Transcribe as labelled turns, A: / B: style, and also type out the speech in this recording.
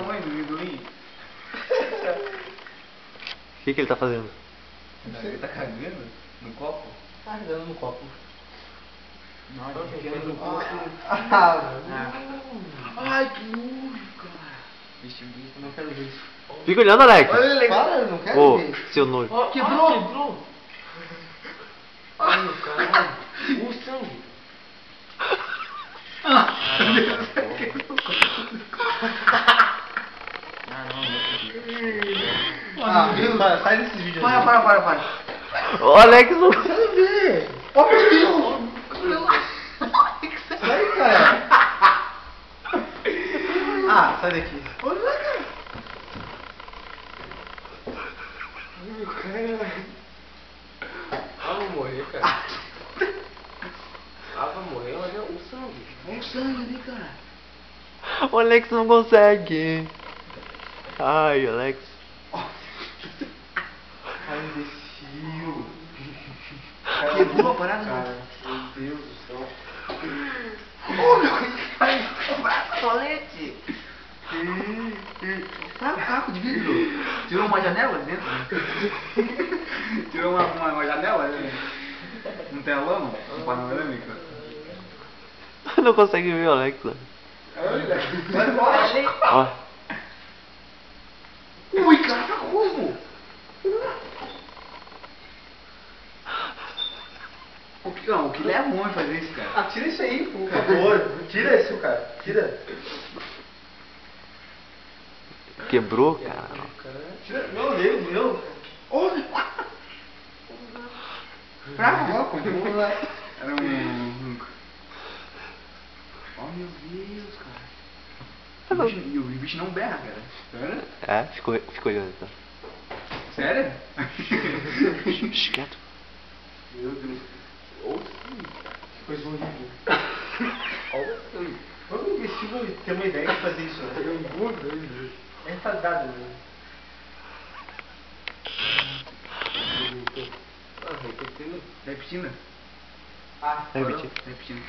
A: tamanho do amendoim.
B: O que ele tá fazendo?
A: Ele tá cagando no copo?
C: Tá dando no copo.
A: Nossa, enfiando no copo.
C: Ai, que nojo, cara.
A: Bicho,
C: Eu não quero ver isso.
B: Fica olhando, Alex.
C: Para, eu não quero
B: Ô,
C: ver.
B: seu nojo.
C: Quebrou. Ai, meu caralho. O sangue.
A: Sai desses vídeos.
C: Para.
B: Ô, Alex, não...
C: Quero ver. Ó, meu Deus. Sai, cara.
A: Sai daqui.
C: Olha lá, cara. Meu cara. Vou morrer, cara. Vai morrer, olha o sangue. Olha o sangue ali, cara.
B: O Alex não consegue. Ai, Alex.
C: Ai, imbecil.
A: Quebrou a parada,
C: cara. Meu Deus do céu.
A: Olha, colete. Sai o caco de vidro. Tirou uma janela de dentro? Tirou uma janela? Não tem a lama? Um panorâmica?
B: Não consegue ver o Alex, né?
C: Olha, vai embora.
B: Ó.
A: Ui, cara, tá como? O que leva um homem fazer isso, cara?
C: Tira isso aí, por favor. Tira isso, cara. Tira.
B: Quebrou, cara.
C: Tira. Meu Deus, meu.
A: Olha! Pra louco,
C: Era
A: era um... Oh, meu Deus, cara. E o bicho não berra, cara. Sério?
B: É, ficou olhando então.
A: Sério?
B: Shhh, quieto.
C: Meu Deus. Que coisa horrível. Todo imbecil tem uma ideia de fazer isso, né? É retardado, né?
A: Repetindo?
B: Repetindo.
A: Repetindo.